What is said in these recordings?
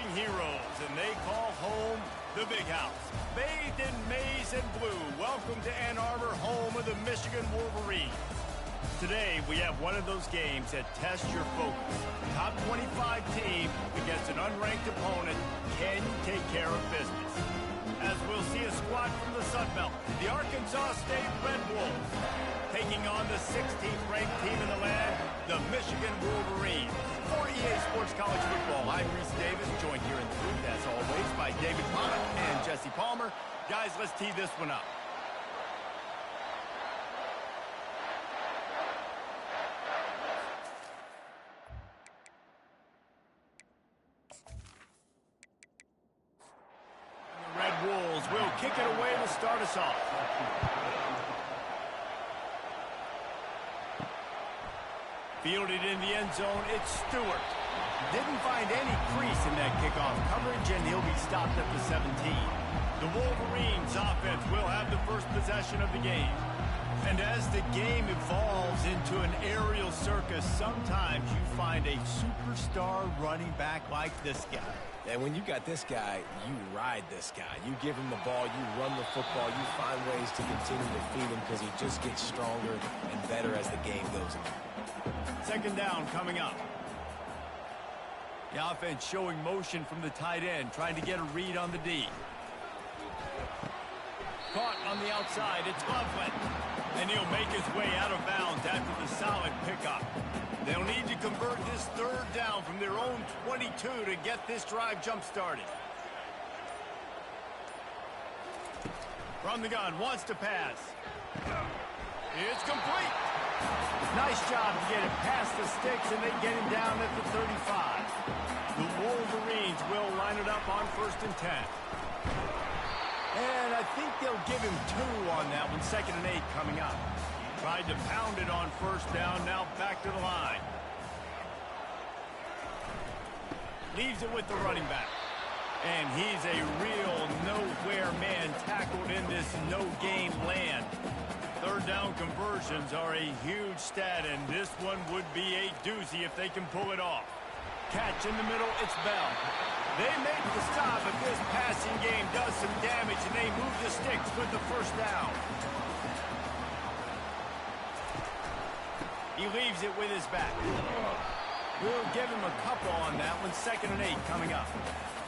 unsung heroes, and they call home the Big House. Bathed in maize and blue, welcome to Ann Arbor, home of the Michigan Wolverines. Today, we have one of those games that tests your focus. Top 25 team against an unranked opponent. Can you take care of business? As we'll see a squad from the Sun Belt, the Arkansas State Red Wolves, taking on the 16th ranked team in the land, the Michigan Wolverines. For EA Sports College Football, I'm Reese Davis, joined here in the booth, as always, by David Pollack and Jesse Palmer. Guys, let's tee this one up. The Red Wolves will kick it away to start us off. Fielded in the end zone, it's Stewart. Didn't find any crease in that kickoff coverage, and he'll be stopped at the 17. The Wolverines offense will have the first possession of the game. And as the game evolves into an aerial circus, sometimes you find a superstar running back like this guy. And when you got this guy, you ride this guy. You give him the ball, you run the football, you find ways to continue to feed him because he just gets stronger and better as the game goes on. Second down coming up. The offense showing motion from the tight end, trying to get a read on the D. Caught on the outside, it's Loveland. And he'll make his way out of bounds after the solid pickup. They'll need to convert this third down from their own 22 to get this drive jump-started. From the gun, wants to pass. It's complete. Nice job to get it past the sticks, and they get him down at the 35. The Wolverines will line it up on 1st and 10. And I think they'll give him 2 on that one, 2nd and 8 coming up. Tried to pound it on 1st down, now back to the line. Leaves it with the running back. And he's a real nowhere man tackled in this no-game land. Third down conversions are a huge stat, and this one would be a doozy if they can pull it off. Catch in the middle, it's Bell. They make the stop, but this passing game does some damage, and they move the sticks with the 1st down. He leaves it with his back. We'll give him a couple on that one, 2nd and 8 coming up.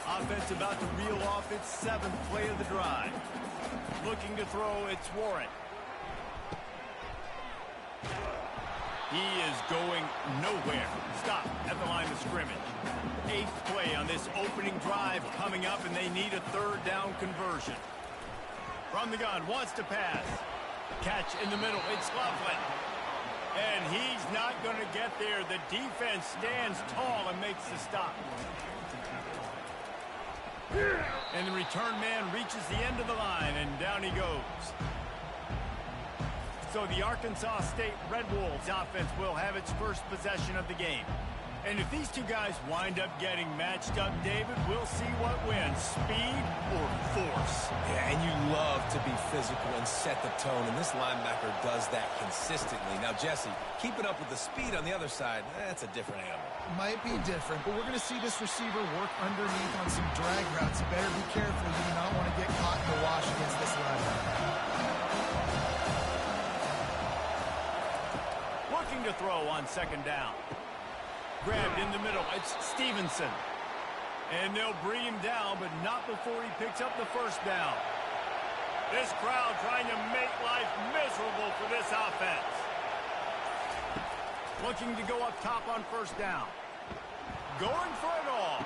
Offense about to reel off its 7th play of the drive. Looking to throw, it's Warren. He is going nowhere. Stop at the line of scrimmage. 8th play on this opening drive coming up, and they need a 3rd down conversion. From the gun, wants to pass. Catch in the middle, it's Loveland. And he's not going to get there. The defense stands tall and makes the stop. And the return man reaches the end of the line, and down he goes. So the Arkansas State Red Wolves offense will have its first possession of the game. And if these two guys wind up getting matched up, David, we'll see what wins, speed or force. Yeah, and you love to be physical and set the tone, and this linebacker does that consistently. Now, Jesse, keeping up with the speed on the other side, that's a different animal. Might be different, but we're going to see this receiver work underneath on some drag routes. You better be careful. You do not want to get caught in the wash against this linebacker. Looking to throw on 2nd down. Grabbed in the middle, it's Stevenson. And they'll bring him down, but not before he picks up the 1st down. This crowd trying to make life miserable for this offense. Looking to go up top on 1st down. Going for it all.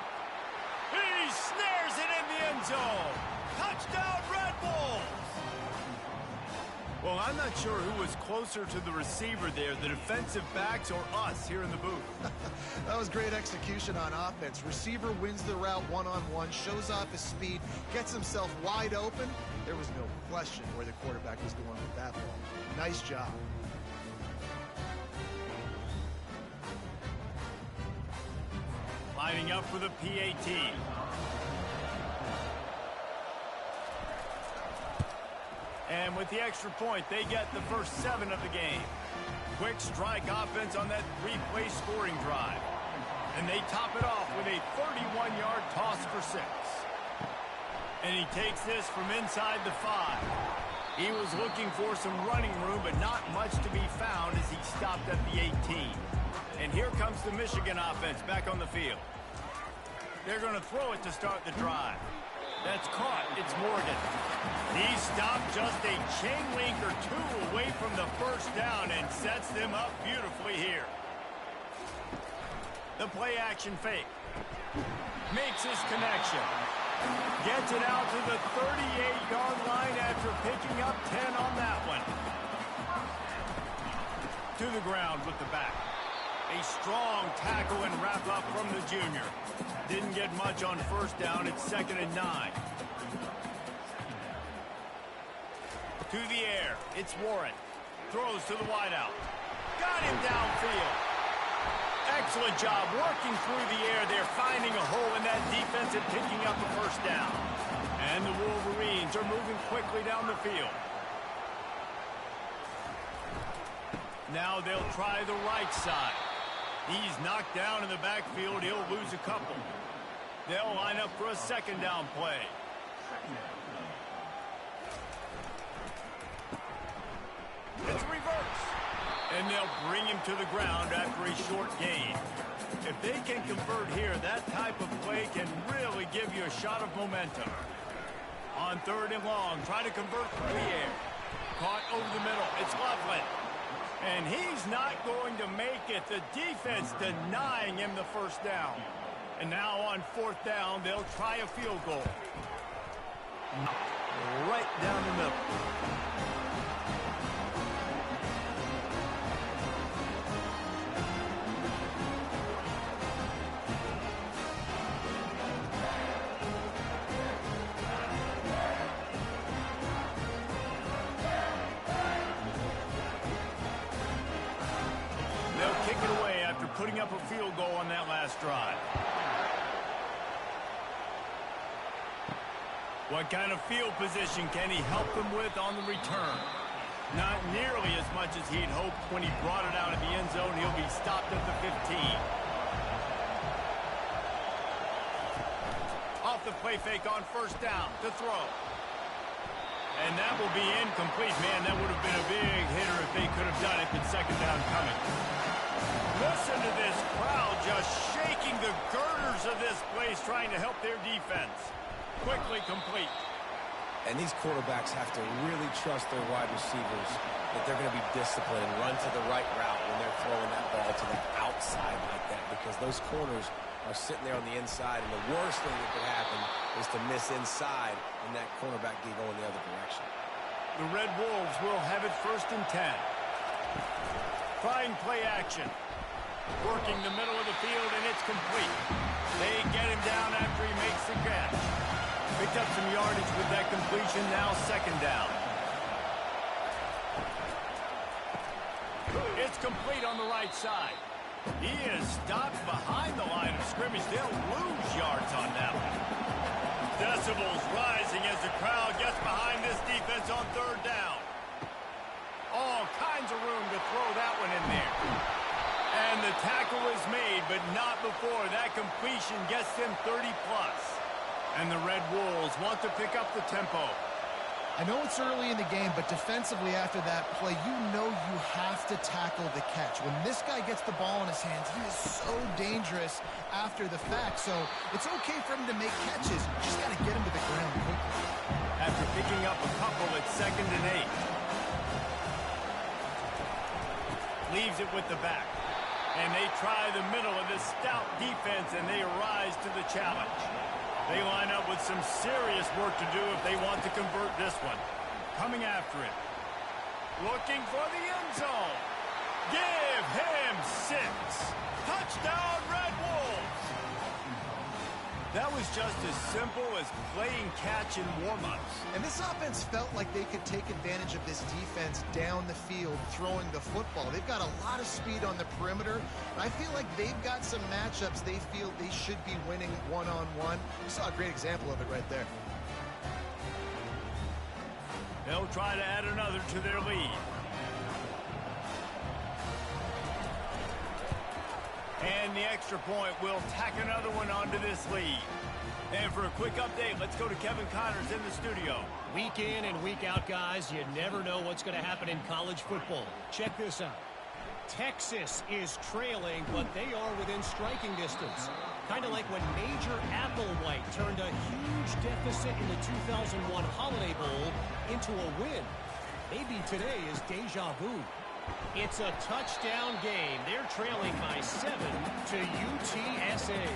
He snares it in the end zone. Touchdown, Red Bulls! Well, I'm not sure who was closer to the receiver there, the defensive backs or us here in the booth. That was great execution on offense. Receiver wins the route one-on-one, shows off his speed, gets himself wide open. There was no question where the quarterback was going with that ball. Nice job. Lining up for the PAT. And with the extra point, they get the first 7 of the game. Quick strike offense on that 3-play scoring drive. And they top it off with a 31-yard toss 6. And he takes this from inside the 5. He was looking for some running room, but not much to be found as he stopped at the 18. And here comes the Michigan offense back on the field. They're going to throw it to start the drive. That's caught. It's Morgan. He stopped just a chain link or 2 away from the first down and sets them up beautifully here. The play action fake. Makes his connection. Gets it out to the 38-yard line after picking up 10 on that one. To the ground with the back. A strong tackle and wrap up from the junior. Didn't get much on first down. It's 2nd and 9. To the air. It's Warren. Throws to the wideout. Got him downfield. Excellent job working through the air. They're finding a hole in that defense and picking up a first down. And the Wolverines are moving quickly down the field. Now they'll try the right side. He's knocked down in the backfield. He'll lose a couple. They'll line up for a 2nd down play. It's reverse. And they'll bring him to the ground after a short gain. If they can convert here, that type of play can really give you a shot of momentum. On 3rd and long, try to convert through the air. Caught over the middle. It's Loveland. And he's not going to make it. The defense denying him the first down. And now on 4th down, they'll try a field goal. Right down the middle. Putting up a field goal on that last drive. What kind of field position can he help them with on the return? Not nearly as much as he'd hoped when he brought it out of the end zone. He'll be stopped at the 15. Off the play fake on 1st down to throw. And that will be incomplete. Man, that would have been a big hitter if they could have done it, but 2nd down coming. Listen to this crowd just shaking the girders of this place, trying to help their defense. Quickly complete. And these quarterbacks have to really trust their wide receivers that they're going to be disciplined and run to the right route when they're throwing that ball to the outside like that, because those corners are sitting there on the inside, and the worst thing that could happen is to miss inside and that cornerback can go in the other direction. The Red Wolves will have it 1st and 10. Trying play action. Working the middle of the field, and it's complete. They get him down after he makes the catch. Picked up some yardage with that completion, now 2nd down. It's complete on the right side. He is stopped behind the line of scrimmage. They'll lose yards on that one. Decibels rising as the crowd gets behind this defense on 3rd down. All kinds of room to throw that one in there. And the tackle is made, but not before that completion gets them 30-plus. And the Red Wolves want to pick up the tempo. I know it's early in the game, but defensively after that play, you know you have to tackle the catch. When this guy gets the ball in his hands, he is so dangerous after the fact. So it's okay for him to make catches. You just got to get him to the ground quickly. After picking up a couple, it's 2nd and 8. Leaves it with the back. And they try the middle of this stout defense, and they rise to the challenge. They line up with some serious work to do if they want to convert this one. Coming after it. Looking for the end zone. Give him 6. Touchdown, Red Wolves. That was just as simple as playing catch in warm-ups. And this offense felt like they could take advantage of this defense down the field throwing the football. They've got a lot of speed on the perimeter, and I feel like they've got some matchups they feel they should be winning one-on-one. We saw a great example of it right there. They'll try to add another to their lead. And the extra point will tack another one onto this lead. And for a quick update, let's go to Kevin Connors in the studio. Week in and week out, guys, you never know what's going to happen in college football. Check this out. Texas is trailing, but they are within striking distance. Kind of like when Major Applewhite turned a huge deficit in the 2001 Holiday Bowl into a win. Maybe today is deja vu. It's a touchdown game. They're trailing by 7 to UTSA.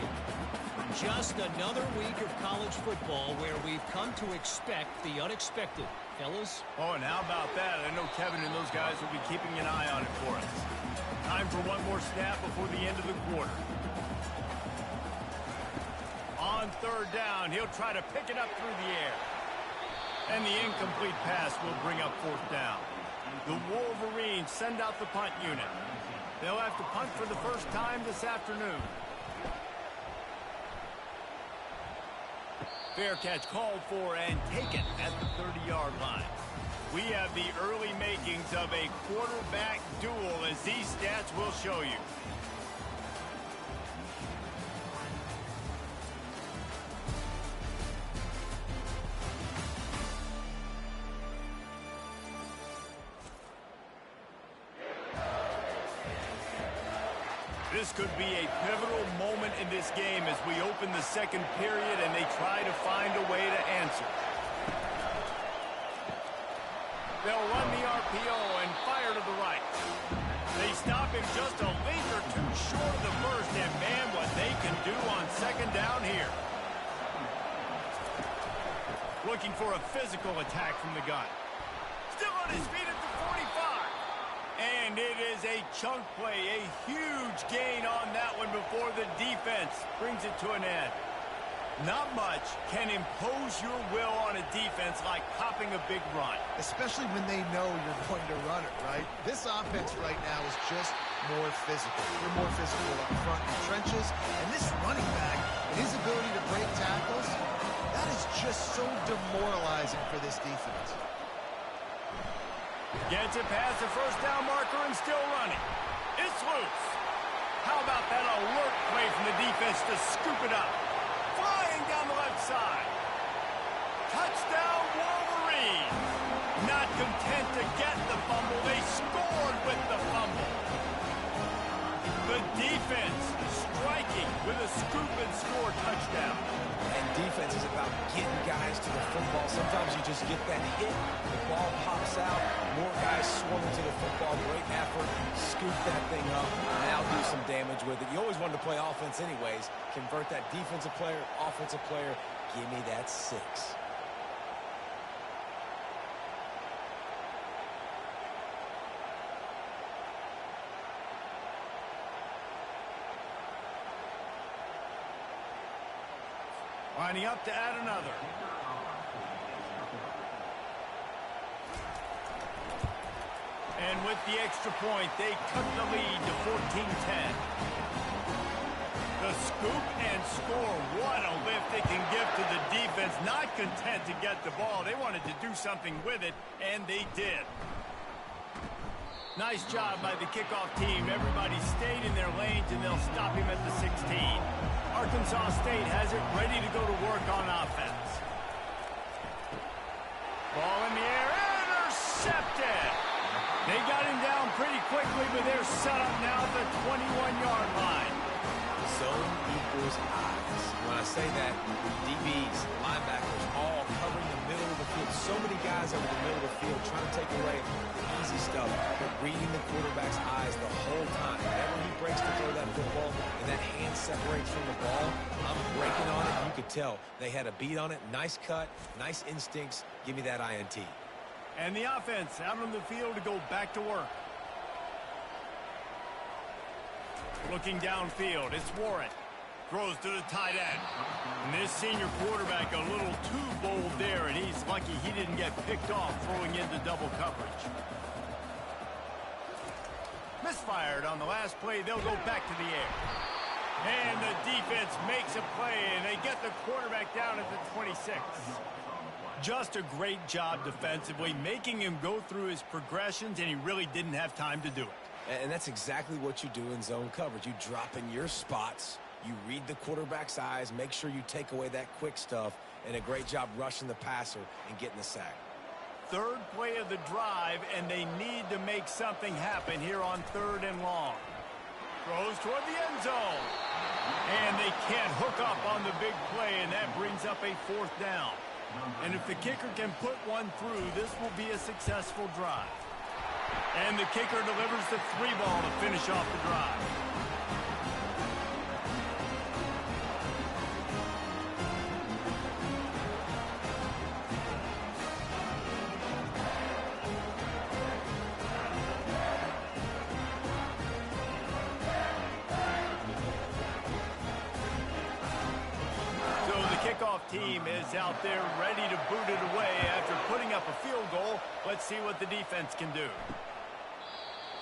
Just another week of college football where we've come to expect the unexpected. Fellas? Oh, and how about that? I know Kevin and those guys will be keeping an eye on it for us. Time for one more snap before the end of the quarter. On third down, he'll try to pick it up through the air. And the incomplete pass will bring up fourth down. The Wolverines send out the punt unit. They'll have to punt for the first time this afternoon. Fair catch called for and taken at the 30-yard line. We have the early makings of a quarterback duel, as these stats will show you. This could be a pivotal moment in this game as we open the second period and they try to find a way to answer. They'll run the RPO and fire to the right. They stop him just a length or two short of the first, and man, what they can do on second down here. Looking for a physical attack from the gun. Still on his feet at the 45. And it is a chunk play, a huge gain on that one before the defense brings it to an end. Not much can impose your will on a defense like popping a big run. Especially when they know you're going to run it, right? This offense right now is just more physical. They're more physical up front in the trenches. And this running back, his ability to break tackles, that is just so demoralizing for this defense. Gets it past the first down marker and still running. It's loose. How about that alert play from the defense to scoop it up? Flying down the left side. Touchdown Wolverine. Not content to get the fumble, they scored with the fumble. The defense striking with a scoop and score touchdown. And defense is about getting guys to the football. Sometimes you just get that hit, the ball pops out, more guys swarming to the football, great effort, scoop that thing up, now do some damage with it. You always wanted to play offense anyways. Convert that defensive player, offensive player, give me that 6. Lining up to add another. And with the extra point, they cut the lead to 14-10. The scoop and score. What a lift they can give to the defense. Not content to get the ball. They wanted to do something with it, and they did. Nice job by the kickoff team. Everybody stayed in their lanes, and they'll stop him at the 16. Arkansas State has it ready to go to work on offense. Ball in the air, intercepted. They got him down pretty quickly, but they're set up now at the 21-yard line. Zone equals eyes. When I say that, DBs, linebackers, all covering the middle of the field. So many guys over the middle of the field trying to take away the easy stuff, but reading the quarterback's eyes the whole time. Whenever he breaks to throw that football and that hand separates from the ball, I'm breaking on it. You could tell they had a beat on it. Nice cut, nice instincts. Give me that INT. And the offense out on the field to go back to work. Looking downfield, it's Warren. Throws to the tight end. And this senior quarterback a little too bold there, and he's lucky he didn't get picked off throwing into double coverage. Misfired on the last play. They'll go back to the air. And the defense makes a play, and they get the quarterback down at the 26. Just a great job defensively, making him go through his progressions, and he really didn't have time to do it. And that's exactly what you do in zone coverage. You drop in your spots, You read the quarterback's eyes, make sure you take away that quick stuff, and a great job rushing the passer and getting the sack. Third play of the drive, and they need to make something happen here on 3rd and long. Throws toward the end zone. And they can't hook up on the big play, and that brings up a 4th down. And if the kicker can put one through, this will be a successful drive. And the kicker delivers the 3-ball to finish off the drive. Kickoff team is out there ready to boot it away after putting up a field goal. Let's see what the defense can do.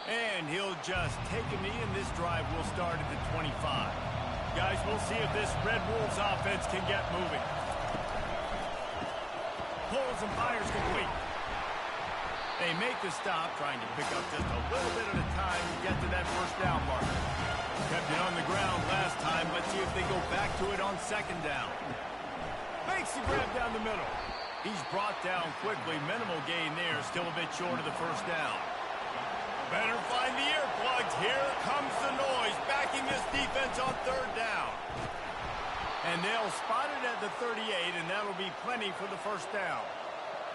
And he'll just take a knee, and this drive will start at the 25. Guys, we'll see if this Red Wolves offense can get moving. Pulls and fires complete. They make the stop, trying to pick up just a little bit at a time to get to that 1st down mark. Kept it on the ground last time. Let's see if they go back to it on 2nd down. Makes the grab down the middle. He's brought down quickly. Minimal gain there. Still a bit short of the 1st down. Better find the earplugs. Here comes the noise. Backing this defense on 3rd down. And they'll spot it at the 38, and that'll be plenty for the 1st down.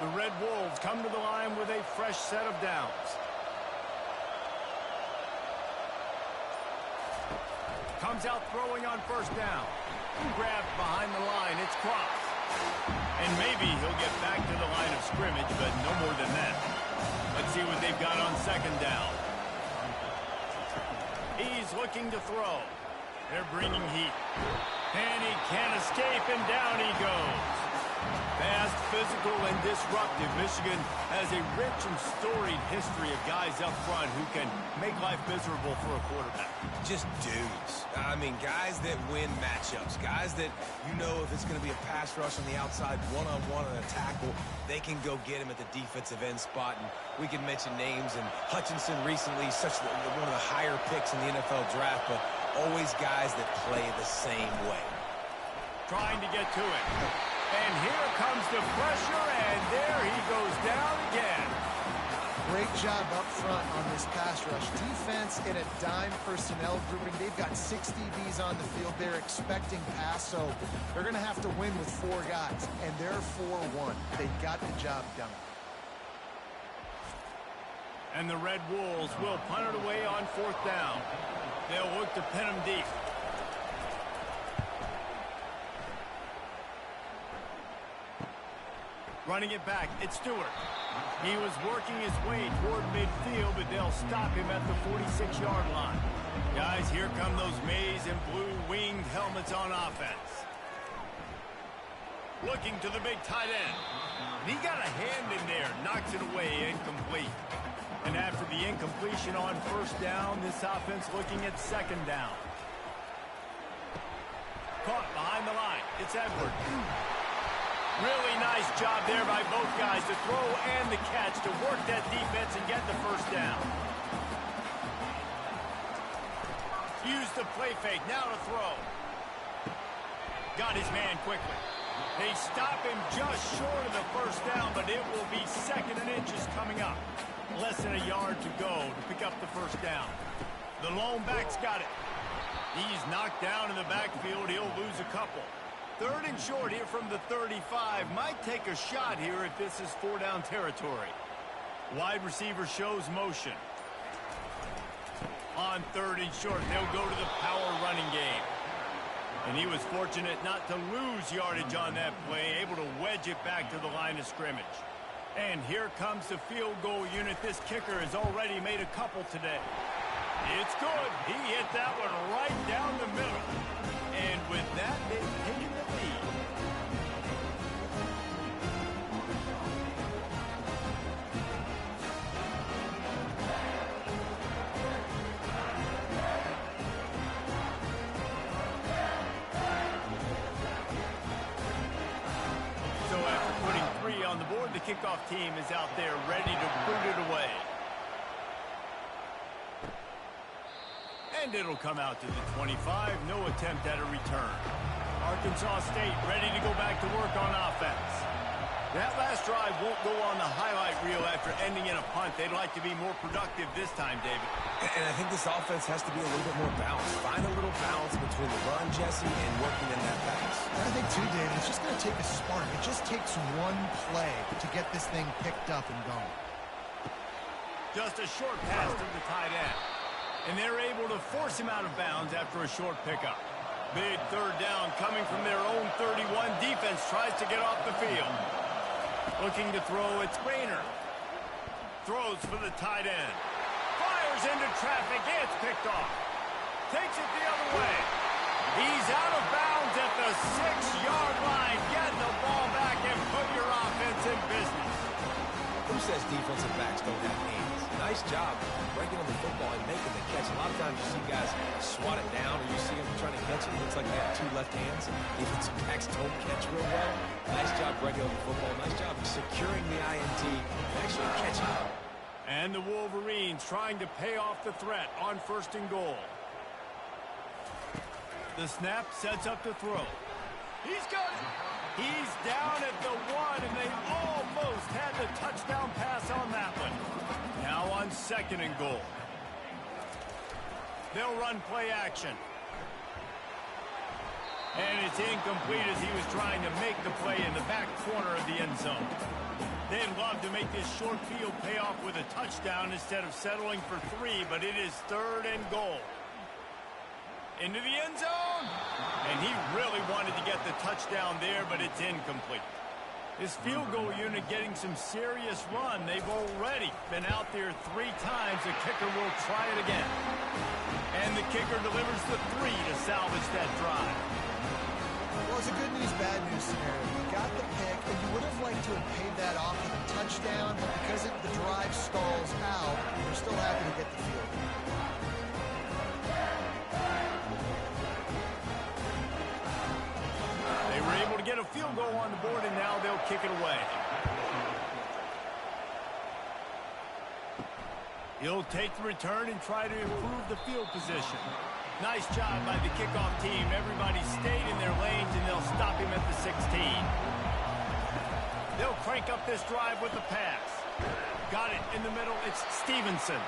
The Red Wolves come to the line with a fresh set of downs. Comes out throwing on 1st down. Grabbed behind the line. It's crossed. And maybe he'll get back to the line of scrimmage, but no more than that. Let's see what they've got on 2nd down. He's looking to throw. They're bringing heat. And he can't escape, and down he goes. Fast, physical, and disruptive. Michigan has a rich and storied history of guys up front who can make life miserable for a quarterback. Just dudes. I mean, guys that win matchups. Guys that, you know, if it's going to be a pass rush on the outside, one-on-one on a tackle, they can go get him at the defensive end spot. And we can mention names, and Hutchinson recently, one of the higher picks in the NFL draft, but always guys that play the same way. Trying to get to it. And here comes the pressure, and there he goes down again. Great job up front on this pass rush. Defense in a dime personnel grouping. They've got 6 DBs on the field. They're expecting pass, so they're going to have to win with 4 guys, and they're 4-1. They got the job done. And the Red Wolves will punt it away on 4th down. They'll look to pin him deep. Running it back, it's Stewart. He was working his way toward midfield, but they'll stop him at the 46-yard line. Guys, here come those maize and blue winged helmets on offense. Looking to the big tight end. He got a hand in there, knocks it away, incomplete. And after the incompletion on 1st down, this offense looking at 2nd down. Caught behind the line, it's Edwards. Really nice job there by both guys to throw and the catch to work that defense and get the 1st down. Use the play fake, now to throw. Got his man quickly. They stop him just short of the 1st down, but it will be 2nd and inches coming up. Less than a yard to go to pick up the 1st down. The lone back's got it. He's knocked down in the backfield. He'll lose a couple. 3rd and short here from the 35. Might take a shot here if this is 4-down territory. Wide receiver shows motion. On 3rd and short, they'll go to the power running game. And he was fortunate not to lose yardage on that play, able to wedge it back to the line of scrimmage. And here comes the field goal unit. This kicker has already made a couple today. It's good. He hit that one right down the middle. And with that, they've taken the lead. So after putting 3 on the board, the kickoff team is out there ready to boot it away. And And it'll come out to the 25. No attempt at a return. Arkansas State ready to go back to work on offense. That last drive won't go on the highlight reel after ending in a punt. They'd like to be more productive this time, David. And I think this offense has to be a little bit more balanced. Find a little balance between the run, Jesse, and working in that pass. I think, too, David, it's just going to take a spark. It just takes one play to get this thing picked up and going. Just a short pass to the tight end. And they're able to force him out of bounds after a short pickup. Big third down coming from their own 31. Defense tries to get off the field. Looking to throw, it's Rayner. Throws for the tight end. Fires into traffic, it's picked off. Takes it the other way. He's out of bounds at the 6-yard line. Get the ball back and put your offense in business. Who says defensive backs don't have hands? Nice job breaking on the football and making the catch. A lot of times you see guys swat it down or you see them trying to catch it. It looks like they have two left hands. Defensive backs don't catch real well. Nice job breaking on the football. Nice job securing the INT and actually catching it. And the Wolverines trying to pay off the threat on 1st and goal. The snap sets up to throw. He's got it. He's down at the 1, and they almost had the touchdown pass on that one. Now on 2nd and goal. They'll run play action. And it's incomplete as he was trying to make the play in the back corner of the end zone. They'd love to make this short field pay off with a touchdown instead of settling for 3, but it is 3rd and goal. Into the end zone. And he really wanted to get the touchdown there, but it's incomplete. This field goal unit getting some serious run. They've already been out there 3 times. The kicker will try it again. And the kicker delivers the 3 to salvage that drive. Well, it's a good news, bad news scenario. You got the pick, and you would have liked to have paid that off with a touchdown, but because the drive stalls out, you're still happy to get the field goal. They were able to get a field goal on the board, and now they'll kick it away. He'll take the return and try to improve the field position. Nice job by the kickoff team. Everybody stayed in their lanes, and they'll stop him at the 16. They'll crank up this drive with the pass. Got it in the middle. It's Stevenson.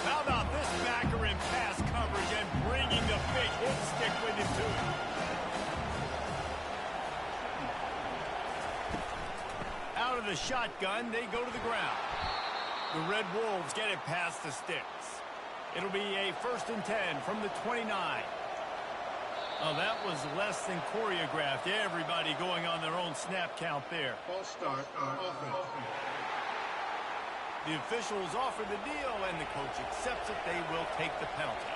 How about this backer in pass coverage and bringing the big hit stick with him, too. Out of the shotgun, they go to the ground. The Red Wolves get it past the sticks. It'll be a 1st and 10 from the 29. Oh, that was less than choreographed. Everybody going on their own snap count there. False start on offense. The officials offer the deal, and the coach accepts it. They will take the penalty.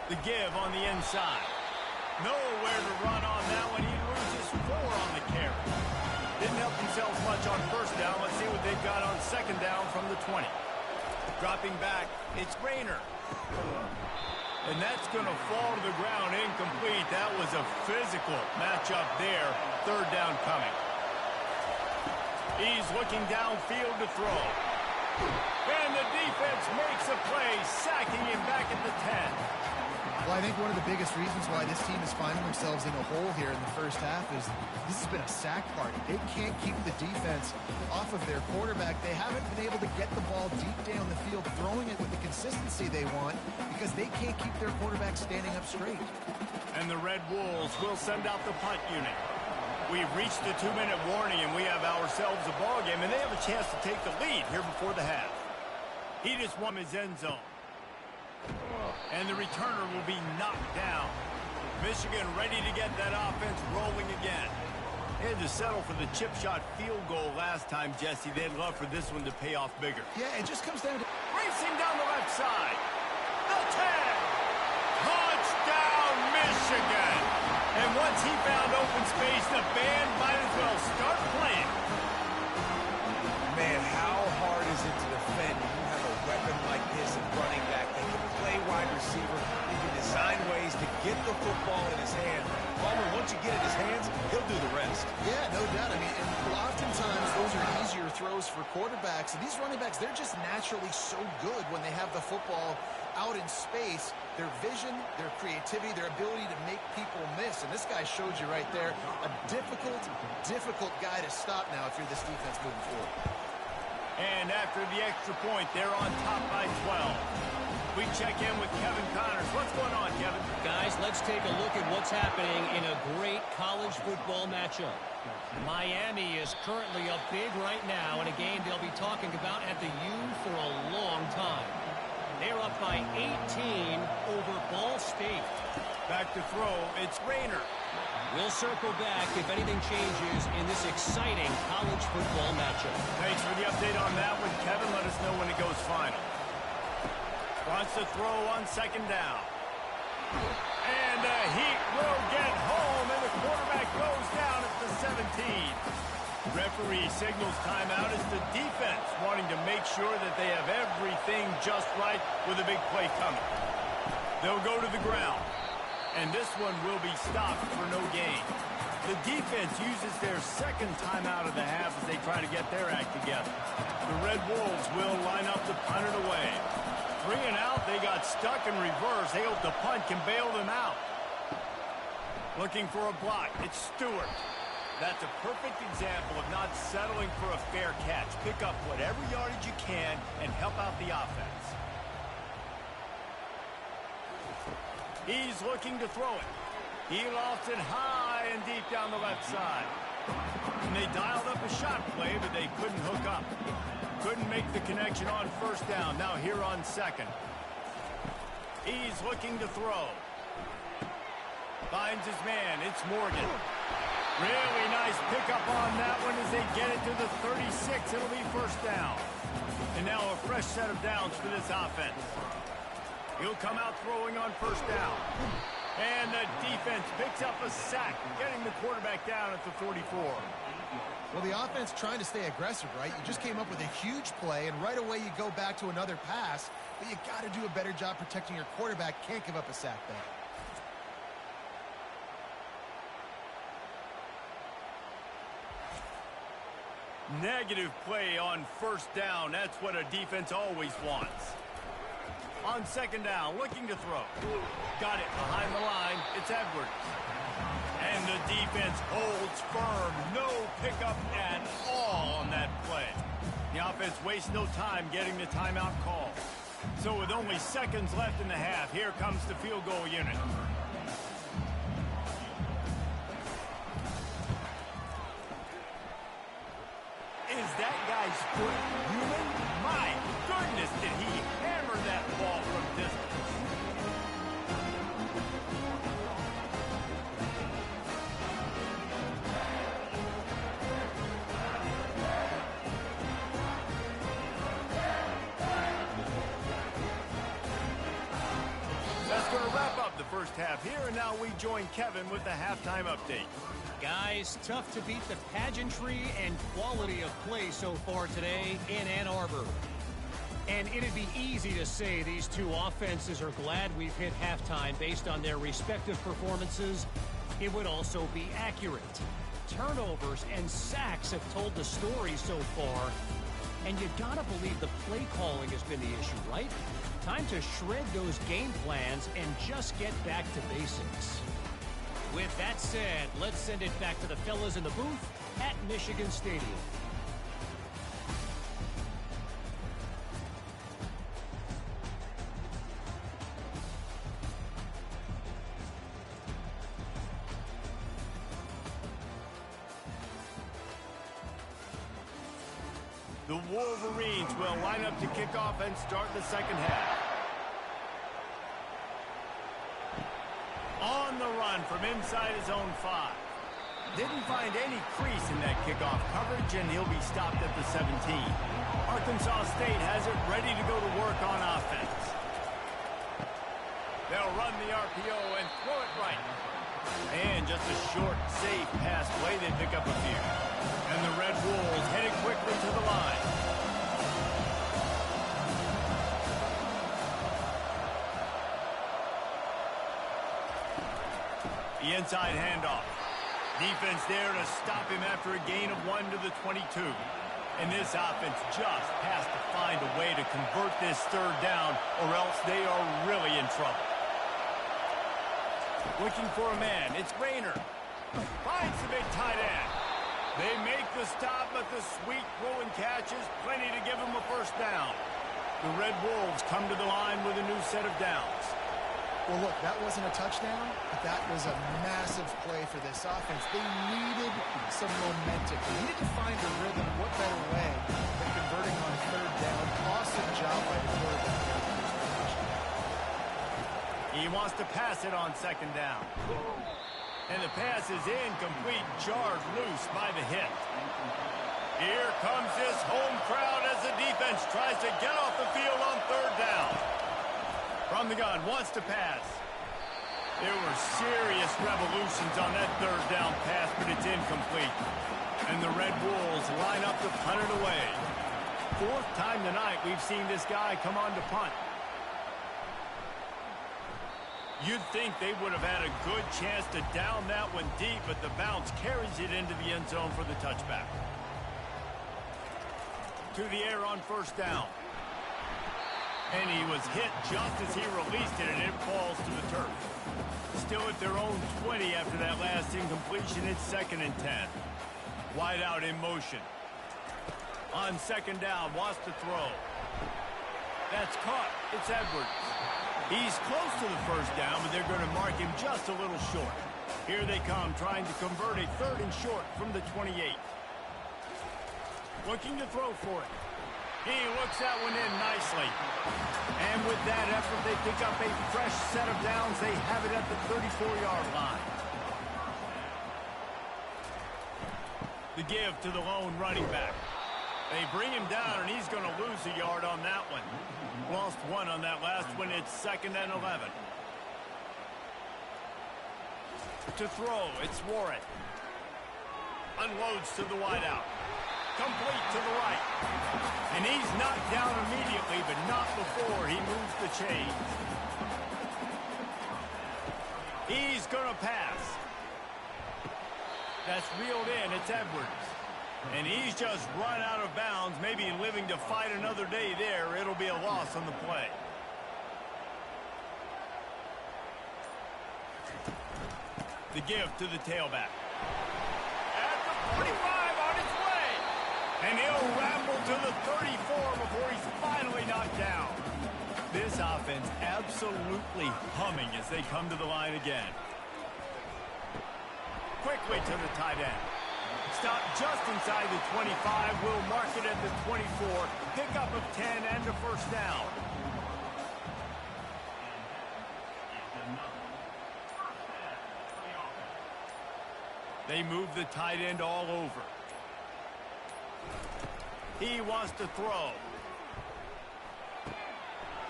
The give on the inside. Nowhere to run on that one. He loses 4 on the carry. Didn't help themselves much on 1st down. Let's see what they've got on 2nd down from the 20. Dropping back, it's Rayner. And that's going to fall to the ground incomplete. That was a physical matchup there. 3rd down coming. He's looking downfield to throw. And the defense makes a play, sacking him back at the 10. Well, I think one of the biggest reasons why this team is finding themselves in a hole here in the 1st half is this has been a sack party. They can't keep the defense off of their quarterback. They haven't been able to get the ball deep down the field, throwing it with the consistency they want because they can't keep their quarterback standing up straight. And the Red Wolves will send out the punt unit. We've reached the 2-minute warning, and we have ourselves a ball game, and they have a chance to take the lead here before the half. He just won his end zone. And the returner will be knocked down. Michigan ready to get that offense rolling again. They had to settle for the chip shot field goal last time, Jesse. They'd love for this one to pay off bigger. Yeah, it just comes down to... Racing down the left side. The 10. Touchdown, Michigan. And once he found open space, the band might as well start playing. Man, how hard is it to defend when you have a weapon like this at running back that can play wide receiver? He can design ways to to get the football in his hand. Palmer, once you get it in his hands, he'll do the rest. Yeah, no doubt. I mean, and oftentimes those are easier throws for quarterbacks. And these running backs, they're just naturally so good when they have the football out in space. Their vision, their creativity, their ability to make people miss. And this guy showed you right there, a difficult guy to stop now if you're this defense moving forward. And after the extra point, they're on top by 12. We check in with Kevin Connors. What's going on, Kevin? Guys, let's take a look at what's happening in a great college football matchup. Miami is currently up big right now in a game they'll be talking about at the U for a long time. They're up by 18 over Ball State. Back to throw, it's Rayner. We'll circle back if anything changes in this exciting college football matchup. Thanks for the update on that one, Kevin. Let us know when it goes final. Wants to throw on second down. And the Heat will get home, and the quarterback goes down at the 17. Referee signals timeout as the defense wanting to make sure that they have everything just right with a big play coming. They'll go to the ground, and this one will be stopped for no gain. The defense uses their second timeout of the half as they try to get their act together. The Red Wolves will line up to punt it away. 3 and out, they got stuck in reverse. They hope the punt can bail them out. Looking for a block, it's Stewart. That's a perfect example of not settling for a fair catch. Pick up whatever yardage you can and help out the offense. He's looking to throw it. He lofts it high and deep down the left side. And they dialed up a shot play, but they couldn't hook up. Couldn't make the connection on first down. Now here on second. He's looking to throw. Finds his man. It's Morgan. Really nice pickup on that one as they get it to the 36. It'll be first down. And now a fresh set of downs for this offense. He'll come out throwing on first down. And the defense picks up a sack, getting the quarterback down at the 44. Well, the offense trying to stay aggressive, right? You just came up with a huge play, and right away you go back to another pass, but you got to do a better job protecting your quarterback. Can't give up a sack there. Negative play on first down. That's what a defense always wants. On second down, looking to throw. Got it behind the line. It's Edwards. And the defense holds firm. No pickup at all on that play. The offense wastes no time getting the timeout call. So with only seconds left in the half, here comes the field goal unit. Is that guy's foot human? My goodness, did he hammer that ball from distance. That's going to wrap up the first half here, and now we join Kevin with the halftime update. Guys, tough to beat the pageantry and quality of play so far today in Ann Arbor. And it'd be easy to say these two offenses are glad we've hit halftime based on their respective performances. It would also be accurate. Turnovers and sacks have told the story so far. And you gotta believe the play calling has been the issue, right? Time to shred those game plans and just get back to basics. With that said, let's send it back to the fellas in the booth at Michigan Stadium. The Wolverines will line up to kick off and start the second half. On the run from inside his own 5. Didn't find any crease in that kickoff coverage, and he'll be stopped at the 17. Arkansas State has it ready to go to work on offense. They'll run the RPO and throw it right. And just a short, safe pass play. They pick up a few. And the Red Wolves headed quickly to the line. The inside handoff. Defense there to stop him after a gain of 1 to the 22. And this offense just has to find a way to convert this third down, or else they are really in trouble. Looking for a man. It's Rayner. Finds the big tight end. They make the stop, but the sweet throw and catch is plenty to give them a first down. The Red Wolves come to the line with a new set of downs. Well, look, that wasn't a touchdown, but that was a massive play for this offense. They needed some momentum. They needed to find a rhythm. What better way than converting on third down? Awesome job by the quarterback. He wants to pass it on second down. And the pass is incomplete, jarred loose by the hit. Here comes this home crowd as the defense tries to get off the field on third down. From the gun, wants to pass. There were serious revolutions on that third down pass, but it's incomplete. And the Red Wolves line up to punt it away. Fourth time tonight we've seen this guy come on to punt. You'd think they would have had a good chance to down that one deep, but the bounce carries it into the end zone for the touchback. To the air on first down. And he was hit just as he released it, and it falls to the turf. Still at their own 20 after that last incompletion. It's 2nd and 10. Wide out in motion. On second down, wants to throw. That's caught. It's Edwards. He's close to the first down, but they're going to mark him just a little short. Here they come, trying to convert a 3rd and short from the 28. Looking to throw for it. He looks that one in nicely. And with that effort, they pick up a fresh set of downs. They have it at the 34-yard line. The give to the lone running back. They bring him down, and he's going to lose a yard on that one. Lost 1 on that last one. It's 2nd and 11. To throw, it's Warren. Unloads to the wideout. Complete to the right. And he's knocked down immediately, but not before he moves the chains. He's going to pass. That's reeled in. It's Edwards. And he's just run out of bounds, maybe living to fight another day there. It'll be a loss on the play. The give to the tailback. At the 45 on its way. And he'll ramble to the 34 before he's finally knocked down. This offense absolutely humming as they come to the line again. Quickly to the tight end. Stop just inside the 25. Will mark it at the 24. Pickup of 10 and a first down. They move the tight end all over. He wants to throw.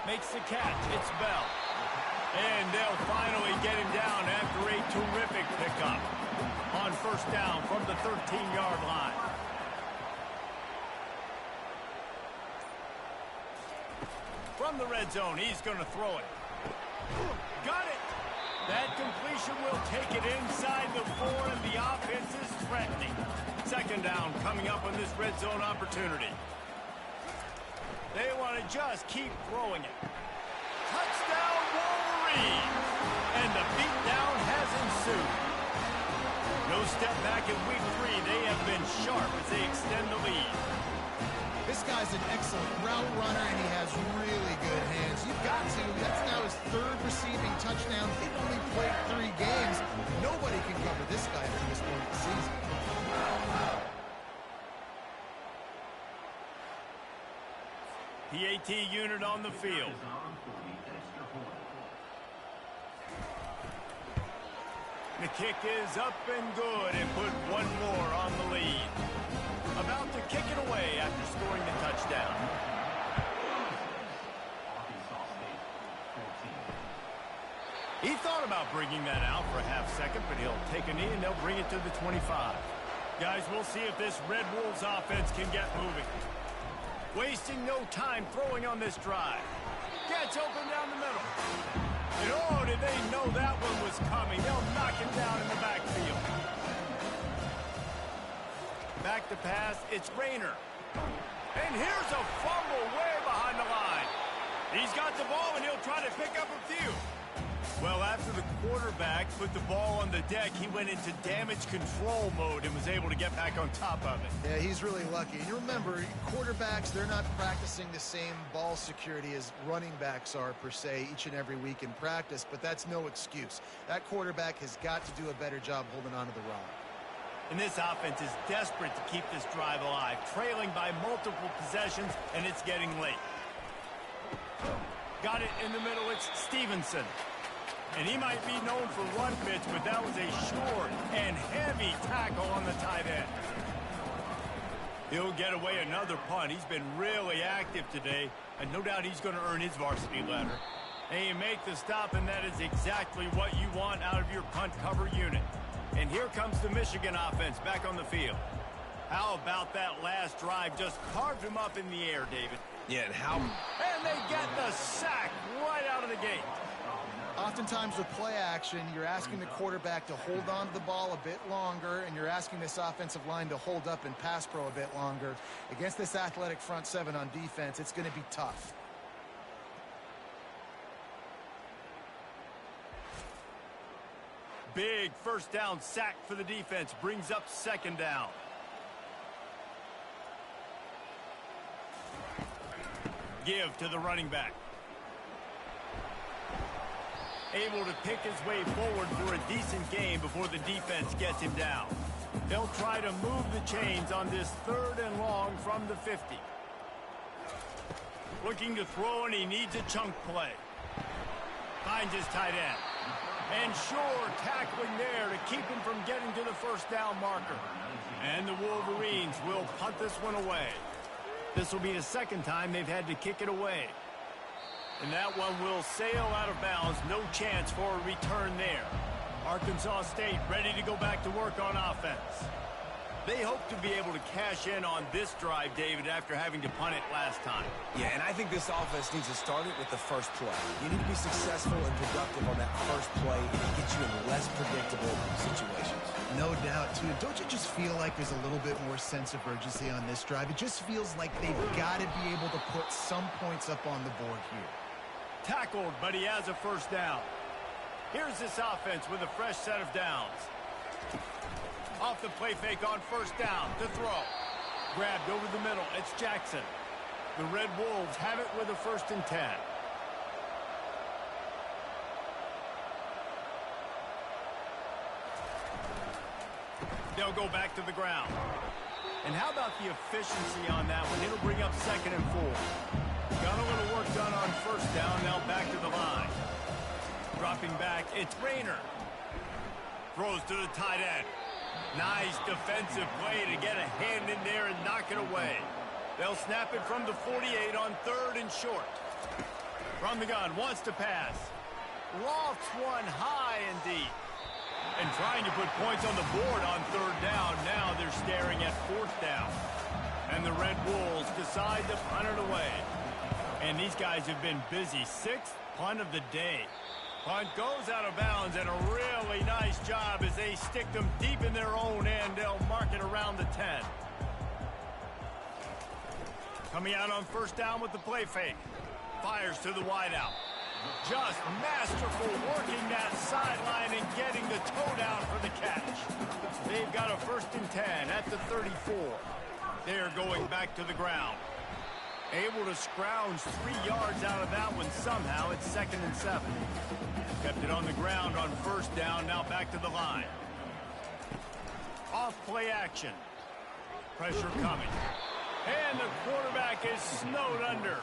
Makes the catch. It's Bell. And they'll finally get him down after a terrific pickup. On first down from the 13-yard line. From the red zone, he's going to throw it. Got it! That completion will take it inside the 4, and the offense is threatening. Second down coming up on this red zone opportunity. They want to just keep throwing it. Touchdown, Wolverine! And the beatdown has ensued. No step back in week 3. They have been sharp as they extend the lead. This guy's an excellent route runner, and he has really good hands. You've got to. That's now his 3rd receiving touchdown. They've only played 3 games. Nobody can cover this guy up to this point of the season. PAT unit on the field. The kick is up and good and put 1 more on the lead. About to kick it away after scoring the touchdown. He thought about bringing that out for a half second, but he'll take a knee and they'll bring it to the 25. Guys, we'll see if this Red Wolves offense can get moving. Wasting no time throwing on this drive. Gets open down the middle. And oh, did they know that one was coming. They'll knock him down in the backfield. Back to pass, it's Rayner. And here's a fumble way behind the line. He's got the ball, and he'll try to pick up a few. Well, after the quarterback put the ball on the deck, he went into damage control mode and was able to get back on top of it. Yeah, he's really lucky. And you remember, quarterbacks, they're not practicing the same ball security as running backs are, per se, each and every week in practice, but that's no excuse. That quarterback has got to do a better job holding on to the rock. And this offense is desperate to keep this drive alive, trailing by multiple possessions, and it's getting late. Got it in the middle, it's Stevenson. And he might be known for one pitch, but that was a short and heavy tackle on the tight end. He'll get away another punt. He's been really active today, and no doubt he's going to earn his varsity letter. And you make the stop, and that is exactly what you want out of your punt cover unit. And here comes the Michigan offense back on the field. How about that last drive? Just carved him up in the air, David. Yeah, and how... And they get the sack right out of the gate. Oftentimes with play action, you're asking the quarterback to hold on to the ball a bit longer, and you're asking this offensive line to hold up in pass pro a bit longer. Against this athletic front seven on defense, it's going to be tough. Big first down sack for the defense. Brings up second down. Give to the running back. Able to pick his way forward for a decent game before the defense gets him down. They'll try to move the chains on this 3rd and long from the 50. Looking to throw, and he needs a chunk play. Finds his tight end. And sure, tackling there to keep him from getting to the first down marker. And the Wolverines will punt this one away. This will be the second time they've had to kick it away. And that one will sail out of bounds. No chance for a return there. Arkansas State ready to go back to work on offense. They hope to be able to cash in on this drive, David, after having to punt it last time. Yeah, and I think this offense needs to start it with the first play. You need to be successful and productive on that first play, and it gets you in less predictable situations. No doubt, too. Don't you just feel like there's a little bit more sense of urgency on this drive? It just feels like they've got to be able to put some points up on the board here. Tackled, but he has a first down. Here's this offense with a fresh set of downs. Off the play fake on first down to throw. Grabbed over the middle. It's Jackson. The Red Wolves have it with a 1st and 10. They'll go back to the ground. And how about the efficiency on that one? It'll bring up 2nd and 4. Got a little work done on first down. Now back to the line. Dropping back, it's Rayner. Throws to the tight end. Nice defensive play to get a hand in there and knock it away. They'll snap it from the 48 on 3rd and short. From the gun, wants to pass. Lofts one high and deep. And trying to put points on the board on 3rd down. Now they're staring at 4th down. And the Red Wolves decide to punt it away. And these guys have been busy. 6th punt of the day. Punt goes out of bounds, and a really nice job as they stick them deep in their own end. They'll mark it around the 10. Coming out on first down with the play fake. Fires to the wideout. Just masterful working that sideline and getting the toe down for the catch. They've got a 1st and 10 at the 34. They're going back to the ground. Able to scrounge 3 yards out of that one somehow. It's 2nd and 7. Kept it on the ground on first down. Now back to the line. Off play action. Pressure coming. And the quarterback is snowed under.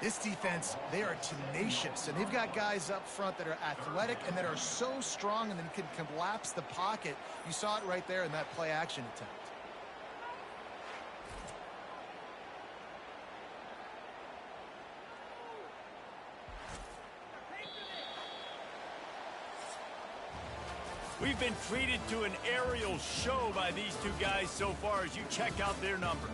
This defense, they are tenacious, and they've got guys up front that are athletic and that are so strong and then can collapse the pocket. You saw it right there in that play action attempt. We've been treated to an aerial show by these two guys so far as you check out their numbers.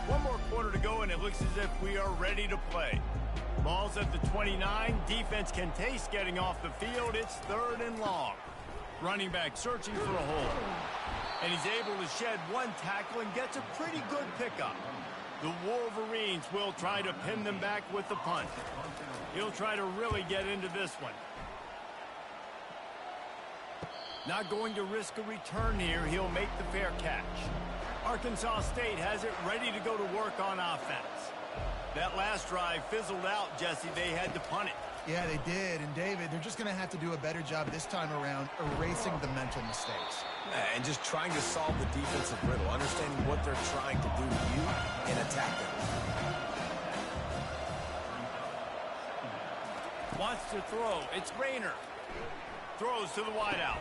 One more quarter to to go, and it looks as if we are ready to play. Ball's at the 29. Defense can taste getting off the field. It's 3rd and long. Running back searching for a hole. And he's able to shed one tackle and gets a pretty good pickup. The Wolverines will try to pin them back with the punt. He'll try to really get into this one. Not going to risk a return here. He'll make the fair catch. Arkansas State has it ready to go to work on offense. That last drive fizzled out, Jesse. They had to punt it. Yeah, they did. And, David, they're just going to have to do a better job this time around erasing the mental mistakes. And just trying to solve the defensive riddle, understanding what they're trying to do to you and attack them. Wants to throw. It's Rayner. Throws to the wideout.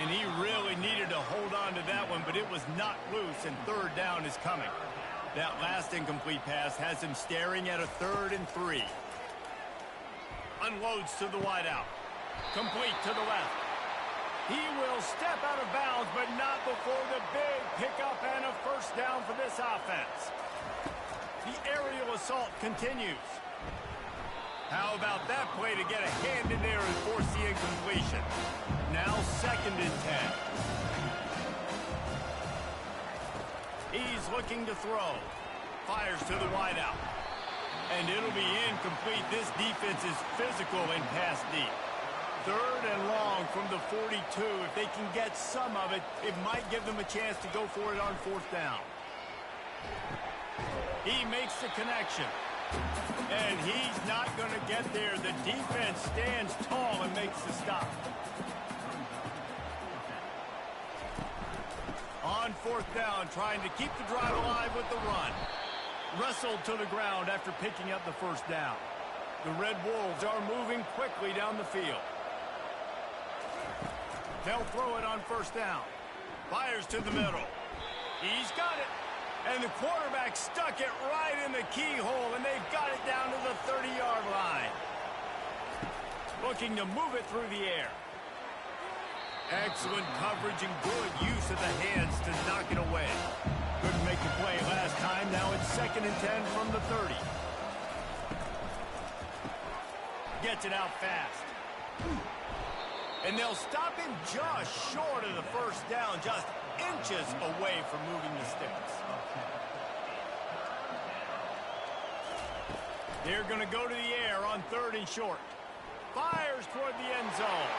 And he really needed to hold on to that one, but it was not loose, and 3rd down is coming. That last incomplete pass has him staring at a 3rd and 3. Unloads to the wideout. Complete to the left. He will step out of bounds, but not before the big pickup and a 1st down for this offense. The aerial assault continues. How about that play to get a hand in there and force the incompletion? Now 2nd and 10. He's looking to throw. Fires to the wideout. And it'll be incomplete. This defense is physical and pass deep. 3rd and long from the 42. If they can get some of it, it might give them a chance to go for it on 4th down. He makes the connection. And he's not going to get there. The defense stands tall and makes the stop. On 4th down, trying to keep the drive alive with the run. Wrestled to the ground after picking up the 1st down. The Red Wolves are moving quickly down the field. They'll throw it on 1st down. Fires to the middle. He's got it. And the quarterback stuck it right in the keyhole, and they've got it down to the 30-yard line. Looking to move it through the air. Excellent coverage and good use of the hands to knock it away. Couldn't make the play last time. Now it's 2nd and 10 from the 30. Gets it out fast. And they'll stop him just short of the 1st down, just inches away from moving the sticks. They're going to go to the air on 3rd and short. Fires toward the end zone.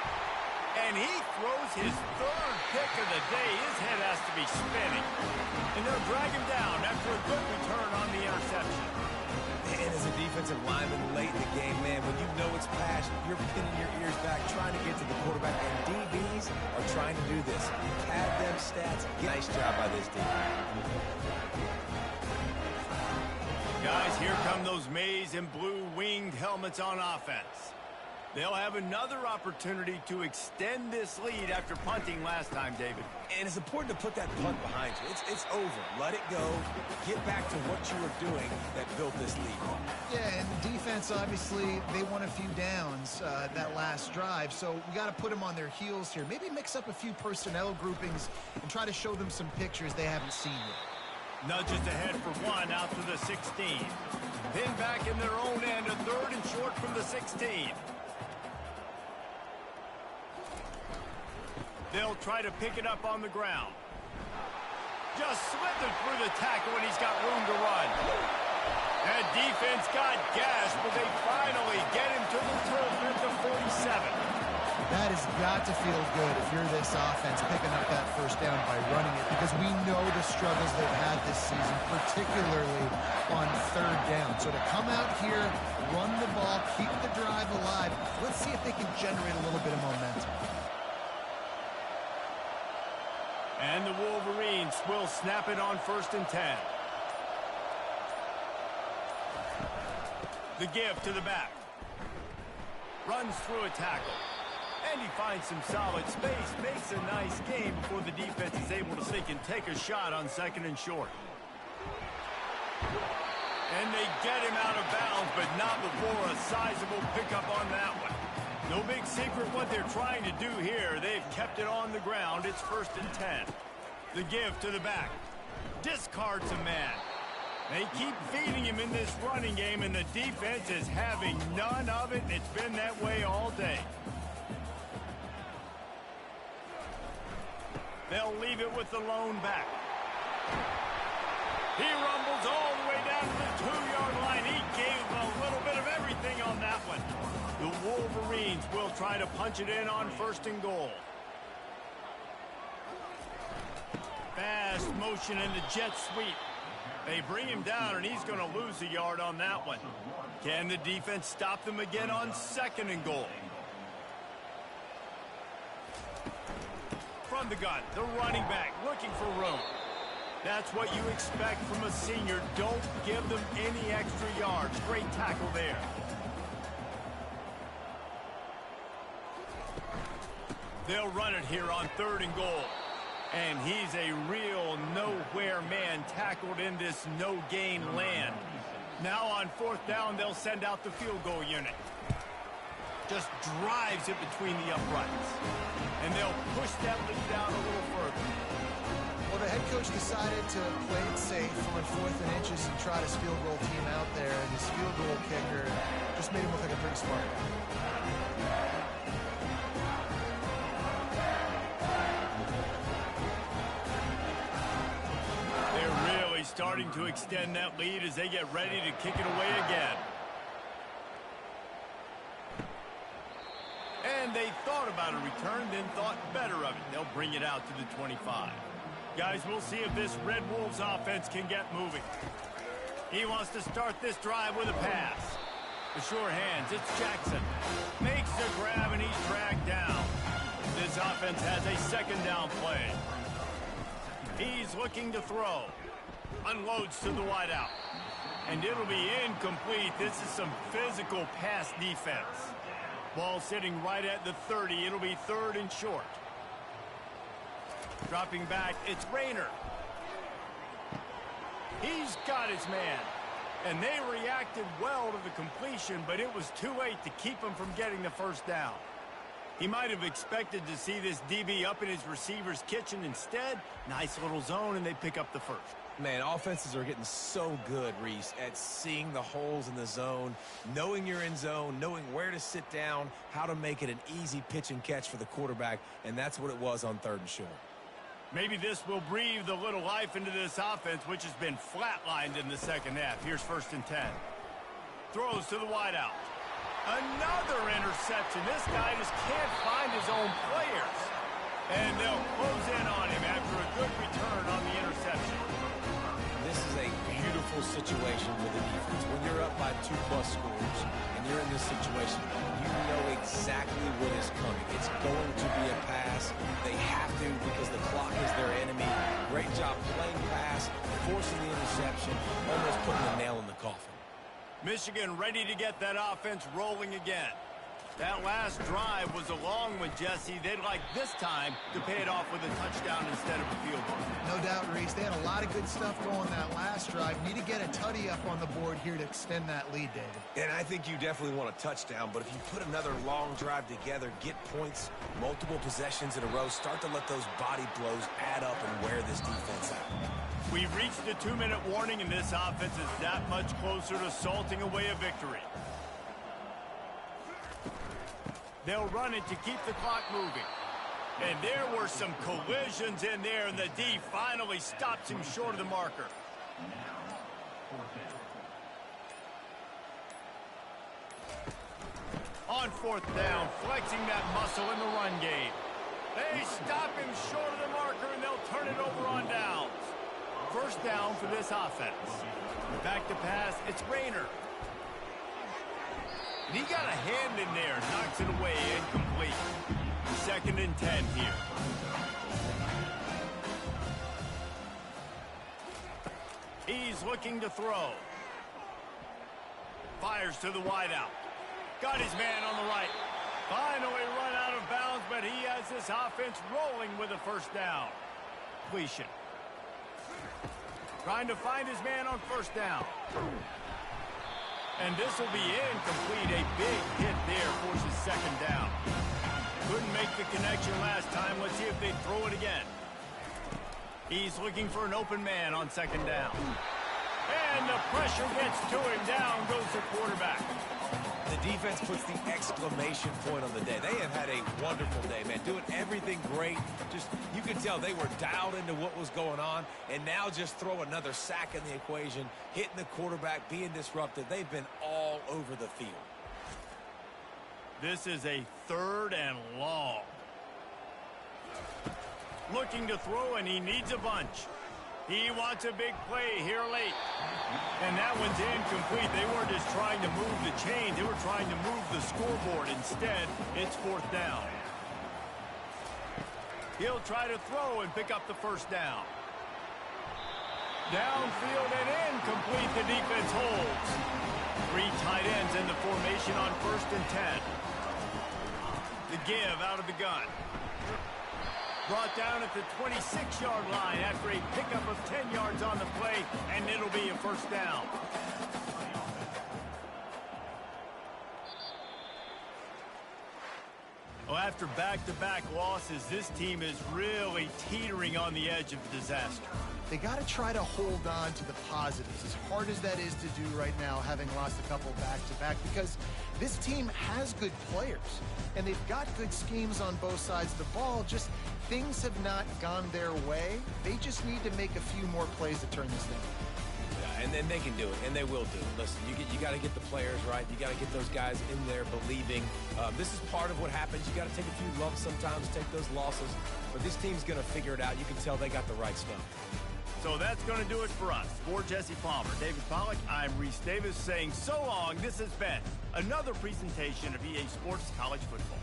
And he throws his 3rd pick of the day. His head has to be spinning. And they'll drag him down after a good return on the interception. And as a defensive lineman late in the game, man, when you know it's pass, you're pinning your ears back, trying to get to the quarterback. And DBs are trying to do this. Pad them stats. Nice job by this team. Guys, here come those maize and blue winged helmets on offense. They'll have another opportunity to extend this lead after punting last time, David. And it's important to put that punt behind you. It's over. Let it go. Get back to what you were doing that built this lead. Yeah, and the defense, obviously, they won a few downs that last drive, so we got to put them on their heels here. Maybe mix up a few personnel groupings and try to show them some pictures they haven't seen yet. Nudges ahead for one out to the 16. Then back in their own end, a 3rd and short from the 16. They'll try to pick it up on the ground. Just slithered through the tackle, and he's got room to run. That defense got gashed, but they finally get him to the turf at the 47. That has got to feel good if you're this offense picking up that 1st down by running it, because we know the struggles they've had this season, particularly on 3rd down. So to come out here, run the ball, keep the drive alive, let's see if they can generate a little bit of momentum. And the Wolverines will snap it on 1st and 10. The give to the back. Runs through a tackle. And he finds some solid space. Makes a nice game before the defense is able to sink and take a shot on 2nd and short. And they get him out of bounds, but not before a sizable pickup on that one. No big secret what they're trying to do here. They've kept it on the ground. It's 1st and 10. The give to the back. Discards a man. They keep feeding him in this running game, and the defense is having none of it. It's been that way all day. They'll leave it with the lone back. He rumbles all the way down to the 2-yard line. He gave a little bit of everything on that one. The Wolverines will try to punch it in on 1st and goal. Fast motion in the jet sweep. They bring him down, and he's going to lose a yard on that one. Can the defense stop them again on 2nd and goal? From the gun, the running back looking for room. That's what you expect from a senior. Don't give them any extra yards. Great tackle there. They'll run it here on 3rd and goal. And he's a real nowhere man tackled in this no-gain land. Now on 4th down, they'll send out the field goal unit. Just drives it between the uprights. And they'll push that lead down a little further. Well, the head coach decided to play it safe on 4th and inches and try this field goal team out there. And this field goal kicker just made him look like a pretty smart guy. Starting to extend that lead as they get ready to kick it away again. And they thought about a return, then thought better of it. They'll bring it out to the 25. Guys, we'll see if this Red Wolves offense can get moving. He wants to start this drive with a pass. The sure hands, it's Jackson. Makes the grab and he's dragged down. This offense has a 2nd down play. He's looking to throw. Unloads to the wideout. And it'll be incomplete. This is some physical pass defense. Ball sitting right at the 30. It'll be 3rd and short. Dropping back, it's Rayner. He's got his man. And they reacted well to the completion, but it was too late to keep him from getting the 1st down. He might have expected to see this DB up in his receiver's kitchen. Instead, nice little zone, and they pick up the 1st. Man, offenses are getting so good, Reese, at seeing the holes in the zone, knowing you're in zone, knowing where to sit down, how to make it an easy pitch and catch for the quarterback, and that's what it was on 3rd and short. Maybe this will breathe a little life into this offense, which has been flatlined in the 2nd half. Here's 1st and 10. Throws to the wideout. Another interception. This guy just can't find his own players. And they'll close in on him after a good return on the interception. This is a beautiful situation for the defense. When you're up by 2+ scores and you're in this situation, you know exactly what is coming. It's going to be a pass. They have to because the clock is their enemy. Great job playing pass, forcing the interception, almost putting a nail in the coffin. Michigan ready to get that offense rolling again. That last drive was a long one, Jesse. They'd like this time to pay it off with a touchdown instead of a field goal. No doubt, Reese. They had a lot of good stuff going that last drive. Need to get a tutty up on the board here to extend that lead, David. And I think you definitely want a touchdown, but if you put another long drive together, get points, multiple possessions in a row, start to let those body blows add up and wear this defense out. We've reached the 2-minute warning, and this offense is that much closer to salting away a victory. They'll run it to keep the clock moving. And there were some collisions in there, and the D finally stops him short of the marker. On 4th down, flexing that muscle in the run game. They stop him short of the marker, and they'll turn it over on downs. 1st down for this offense. Back to pass, it's Rayner. And he got a hand in there, knocks it away, incomplete. 2nd and 10 here. He's looking to throw. Fires to the wideout. Got his man on the right. Finally run out of bounds, but he has this offense rolling with a 1st down. Completion. Trying to find his man on 1st down. And this will be incomplete. A big hit there forces 2nd down. Couldn't make the connection last time. Let's see if they throw it again. He's looking for an open man on 2nd down. And the pressure gets to him. Down goes the quarterback. The defense puts the exclamation point on the day. They have had a wonderful day, man. Doing everything great. Just, you could tell they were dialed into what was going on. And now just throw another sack in the equation, hitting the quarterback, being disruptive. They've been all over the field. This is a 3rd and long. Looking to throw, and he needs a bunch. He wants a big play here late. And that one's incomplete. They weren't just trying to move the chains. They were trying to move the scoreboard. Instead, it's 4th down. He'll try to throw and pick up the 1st down. Downfield and incomplete. The defense holds. 3 tight ends in the formation on 1st and 10. The give out of the gun. Brought down at the 26-yard line after a pickup of 10 yards on the play, and it'll be a 1st down. Well, after back-to-back losses, this team is really teetering on the edge of disaster. They got to try to hold on to the positives, as hard as that is to do right now, having lost a couple back-to-back, because this team has good players, and they've got good schemes on both sides of the ball. Just things have not gone their way. They just need to make a few more plays to turn this thing. Yeah, and then they can do it, and they will do it. Listen, you got to get the players right. You got to get those guys in there believing. This is part of what happens. You got to take a few lumps sometimes, take those losses, but this team's going to figure it out. You can tell they got the right stuff. So that's going to do it for us. For Jesse Palmer, David Pollack, I'm Reese Davis saying so long. This has been another presentation of EA Sports College Football.